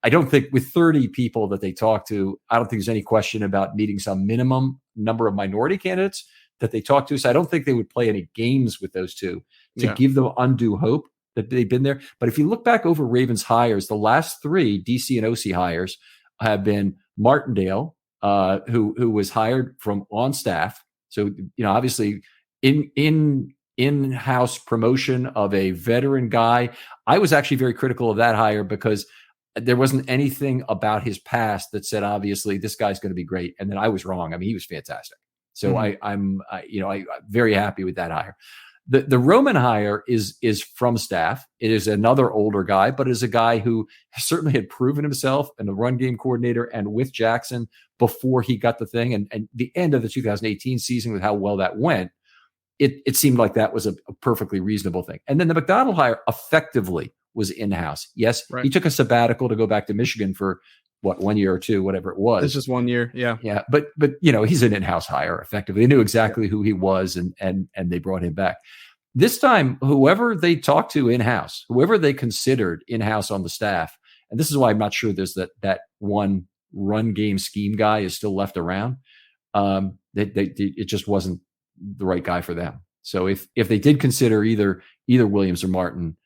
I don't think with 30 people that they talk to, I don't think there's any question about meeting some minimum number of minority candidates that they talk to. So I don't think they would play any games with those two to give them undue hope that they've been there. But if you look back over Ravens hires, the last 3 DC and OC hires have been Martindale, who was hired from on staff. So, obviously in-house promotion of a veteran guy. I was actually very critical of that hire because there wasn't anything about his past that said, obviously, this guy's going to be great. And then I was wrong. I mean, he was fantastic. So I'm very happy with that hire. The Roman hire is from staff. It is another older guy, but is a guy who certainly had proven himself in the run game coordinator and with Jackson before he got the thing. And the end of the 2018 season with how well that went, it seemed like that was a perfectly reasonable thing. And then the McDonald hire effectively was in-house. Yes, He took a sabbatical to go back to Michigan for 1 year or 2, whatever it was. It's just 1 year. Yeah. Yeah. But he's an in-house hire effectively. They knew exactly who he was and they brought him back. This time, whoever they talked to in-house, whoever they considered in-house on the staff, and this is why I'm not sure there's that one run game scheme guy is still left around. It just wasn't the right guy for them. So if they did consider either Williams or Martin,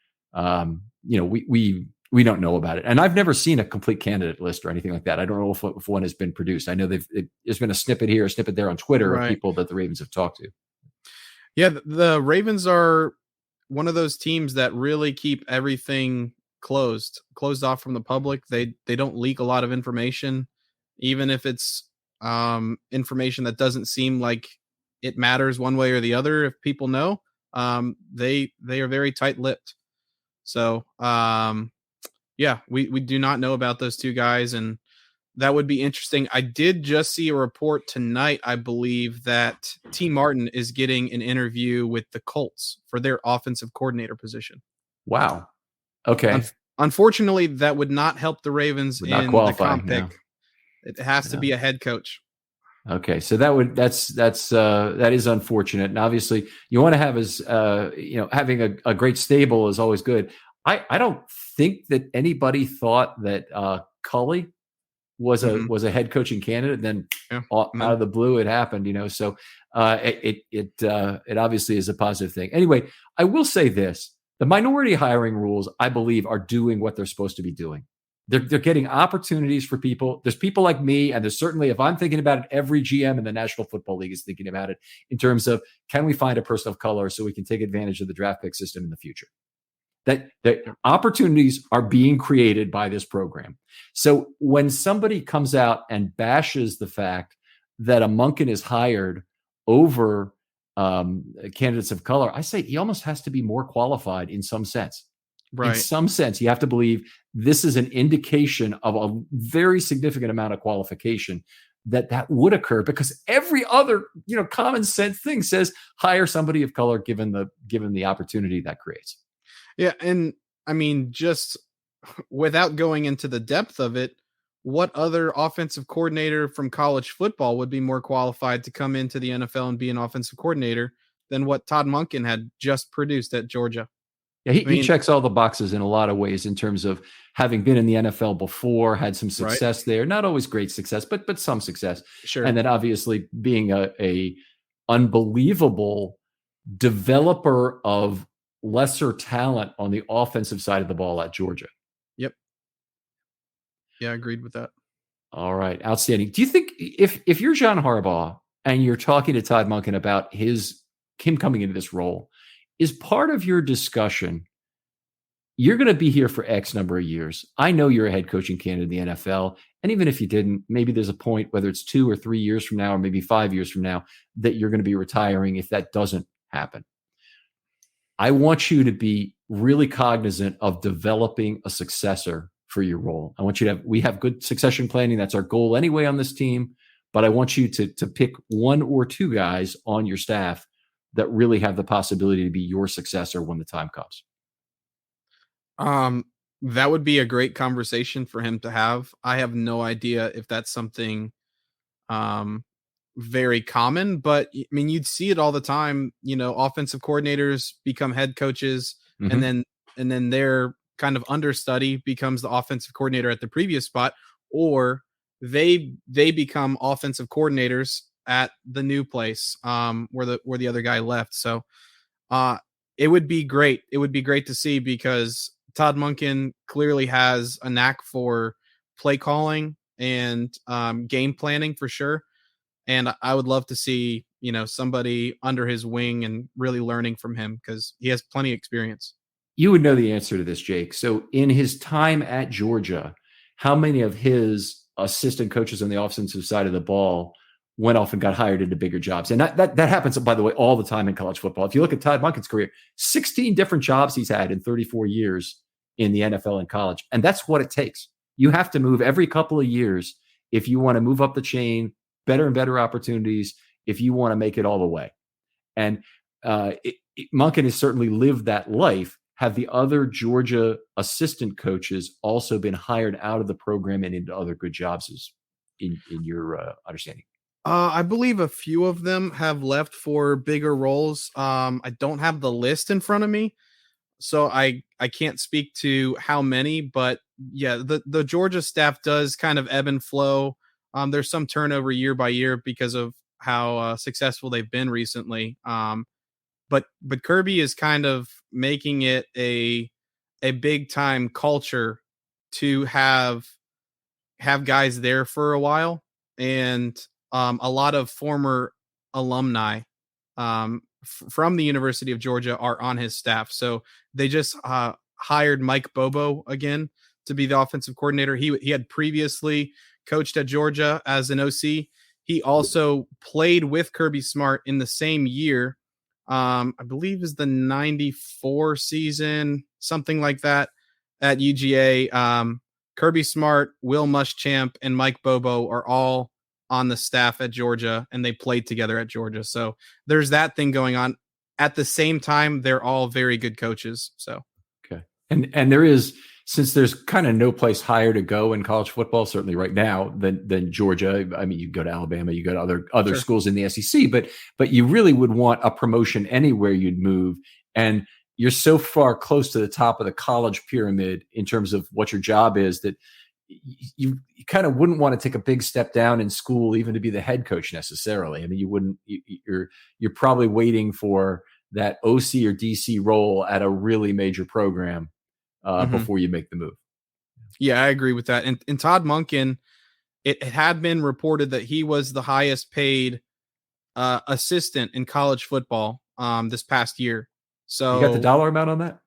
we don't know about it. And I've never seen a complete candidate list or anything like that. I don't know if one has been produced. I know there's been a snippet here, a snippet there on Twitter of people that the Ravens have talked to. Yeah, the Ravens are one of those teams that really keep everything closed off from the public. They don't leak a lot of information, even if it's information that doesn't seem like it matters one way or the other. If people know, they are very tight-lipped. So we do not know about those two guys, and that would be interesting. I did just see a report tonight, I believe, that T. Martin is getting an interview with the Colts for their offensive coordinator position. Wow. Okay. Unfortunately, that would not help the Ravens in the comp pick. No. It has to be a head coach. Okay, so that is unfortunate, and obviously you want to have having a great stable is always good. I don't think that anybody thought that Culley was a head coaching candidate. Then out of the blue, it happened. So it obviously is a positive thing. Anyway, I will say this: the minority hiring rules, I believe, are doing what they're supposed to be doing. They're getting opportunities for people. There's people like me, and there's certainly, if I'm thinking about it, every GM in the National Football League is thinking about it in terms of, can we find a person of color so we can take advantage of the draft pick system in the future? That opportunities are being created by this program. So when somebody comes out and bashes the fact that a Monken is hired over candidates of color, I say he almost has to be more qualified in some sense. Right. In some sense, you have to believe this is an indication of a very significant amount of qualification that would occur, because every other common sense thing says hire somebody of color given the opportunity that creates. Yeah, and I mean, just without going into the depth of it, what other offensive coordinator from college football would be more qualified to come into the NFL and be an offensive coordinator than what Todd Monken had just produced at Georgia? Yeah, he checks all the boxes in a lot of ways in terms of having been in the NFL before, had some success there, not always great success, but some success. Sure. And then obviously being a unbelievable developer of lesser talent on the offensive side of the ball at Georgia. Yep. Yeah, I agreed with that. All right. Outstanding. Do you think if you're John Harbaugh and you're talking to Todd Monken about him coming into this role, is part of your discussion, you're going to be here for X number of years. I know you're a head coaching candidate in the NFL. And even if you didn't, maybe there's a point, whether it's 2 or 3 years from now, or maybe 5 years from now, that you're going to be retiring if that doesn't happen. I want you to be really cognizant of developing a successor for your role. I want you to we have good succession planning. That's our goal anyway on this team. But I want you to pick one or two guys on your staff that really have the possibility to be your successor when the time comes. That would be a great conversation for him to have. I have no idea if that's something um very common, but I mean, you'd see it all the time. Offensive coordinators become head coaches, and Mhm. then their kind of understudy becomes the offensive coordinator at the previous spot, or they become offensive coordinators at the new place where the other guy left. So uh it would be great. It would be great to see, because Todd Monken clearly has a knack for play calling and game planning for sure. And I would love to see, somebody under his wing and really learning from him, because he has plenty of experience. You would know the answer to this, Jake. So, in his time at Georgia, how many of his assistant coaches on the offensive side of the ball went off and got hired into bigger jobs? And that happens, by the way, all the time in college football. If you look at Todd Monken's career, 16 different jobs he's had in 34 years in the NFL and college. And that's what it takes. You have to move every couple of years if you want to move up the chain, better and better opportunities, if you want to make it all the way. And Monken has certainly lived that life. Have the other Georgia assistant coaches also been hired out of the program and into other good jobs, in your understanding? I believe a few of them have left for bigger roles. I don't have the list in front of me, so I can't speak to how many, but yeah, the Georgia staff does kind of ebb and flow. There's some turnover year by year because of how successful they've been recently. But Kirby is kind of making it a big time culture to have guys there for a while, and a lot of former alumni from the University of Georgia are on his staff. So they just hired Mike Bobo again to be the offensive coordinator. He had previously coached at Georgia as an OC. He also played with Kirby Smart in the same year. I believe is the 94 season, something like that, at UGA. Kirby Smart, Will Muschamp, and Mike Bobo are all on the staff at Georgia, and they played together at Georgia. So there's that thing going on. At the same time, they're all very good coaches. So Okay. And there is, since there's kind of no place higher to go in college football, certainly right now, than Georgia. I mean, you go to Alabama, you go to other Sure. schools in the SEC, but you really would want a promotion anywhere you'd move. And you're so far close to the top of the college pyramid in terms of what your job is that you kind of wouldn't want to take a big step down in school, even to be the head coach necessarily. I mean, you wouldn't. You're probably waiting for that OC or DC role at a really major program before you make the move. Yeah, I agree with that. And Todd Monken, it had been reported that he was the highest paid assistant in college football this past year. So You got the dollar amount on that?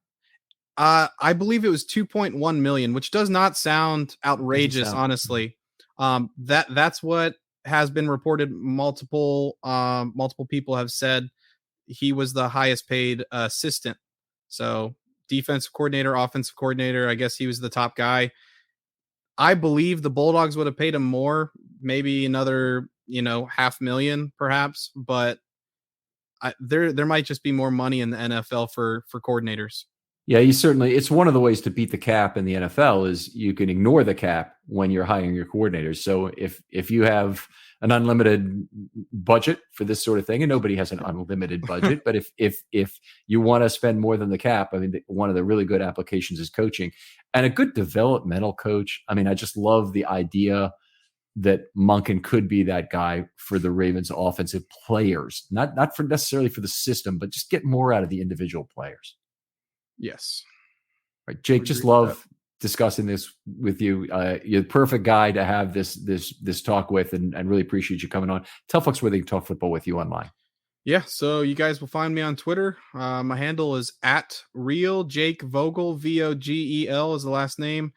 I believe it was 2.1 million, which does not sound outrageous, honestly. That's what has been reported. Multiple people have said he was the highest paid assistant. So defensive coordinator, offensive coordinator, I guess he was the top guy. I believe the Bulldogs would have paid him more, maybe another, $500,000 perhaps, but there might just be more money in the NFL for coordinators. Yeah, it's one of the ways to beat the cap in the NFL is you can ignore the cap when you're hiring your coordinators. So if you have an unlimited budget for this sort of thing, and nobody has an unlimited budget, but if you want to spend more than the cap, I mean, one of the really good applications is coaching, and a good developmental coach. I mean, I just love the idea that Monken could be that guy for the Ravens offensive players, not for necessarily for the system, but just get more out of the individual players. Yes. Right, Jake, just love discussing this with you. You're the perfect guy to have this talk with, and really appreciate you coming on. Tell folks where they can talk football with you online. Yeah, so you guys will find me on Twitter. My handle is @real Jake Vogel, VOGEL is the last name.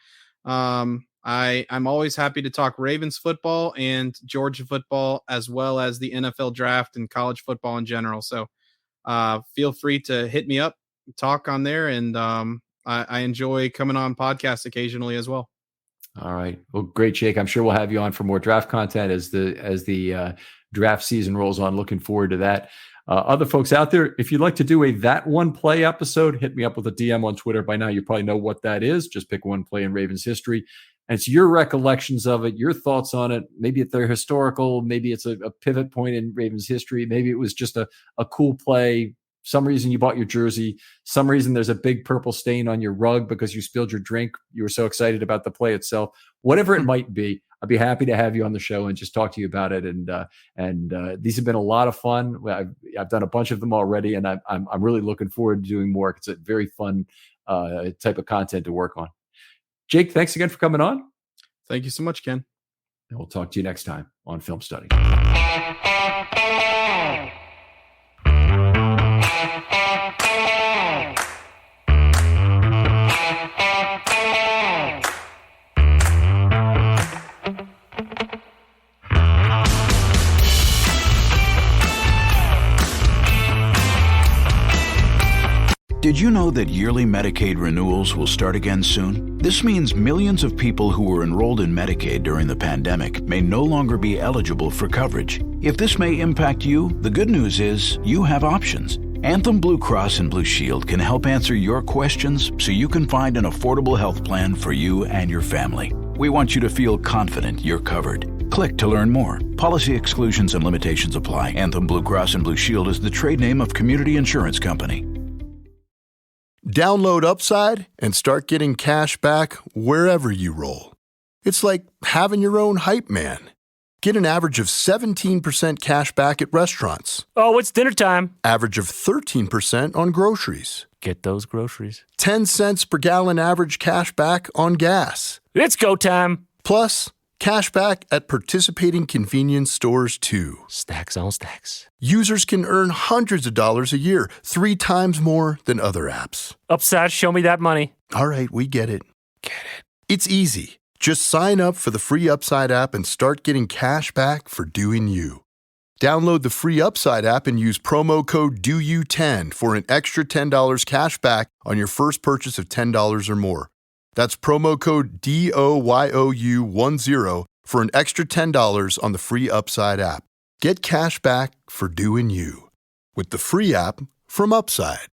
I'm always happy to talk Ravens football and Georgia football, as well as the NFL draft and college football in general. So feel free to hit me up talk on there, and I enjoy coming on podcasts occasionally as well. All right. Well, great, Jake. I'm sure we'll have you on for more draft content as the draft season rolls on. Looking forward to that. Other folks out there, if you'd like to do a That One Play episode, hit me up with a DM on Twitter. By now, you probably know what that is. Just pick one play in Ravens history. And it's your recollections of it, your thoughts on it. Maybe they're historical. Maybe it's a pivot point in Ravens history. Maybe it was just a cool play. Some reason you bought your jersey. Some reason there's a big purple stain on your rug because you spilled your drink. You were so excited about the play itself. Whatever it might be, I'd be happy to have you on the show and just talk to you about it. And these have been a lot of fun. I've done a bunch of them already, and I'm really looking forward to doing more. It's a very fun type of content to work on. Jake, thanks again for coming on. Thank you so much, Ken. And we'll talk to you next time on Film Study. Did you know that yearly Medicaid renewals will start again soon? This means millions of people who were enrolled in Medicaid during the pandemic may no longer be eligible for coverage. If this may impact you, the good news is you have options. Anthem Blue Cross and Blue Shield can help answer your questions so you can find an affordable health plan for you and your family. We want you to feel confident you're covered. Click to learn more. Policy exclusions and limitations apply. Anthem Blue Cross and Blue Shield is the trade name of Community Insurance Company. Download Upside and start getting cash back wherever you roll. It's like having your own hype man. Get an average of 17% cash back at restaurants. Oh, it's dinner time. Average of 13% on groceries. Get those groceries. 10 cents per gallon average cash back on gas. It's go time. Plus, cash back at participating convenience stores too. Stacks on stacks. Users can earn hundreds of dollars a year, 3 times more than other apps. Upside, show me that money. All right, we get it. It's easy. Just sign up for the free Upside app and start getting cash back for doing you. Download the free Upside app and use promo code DOYOU10 for an extra $10 cash back on your first purchase of $10 or more. That's promo code DOYOU10 for an extra $10 on the free Upside app. Get cash back for doing you with the free app from Upside.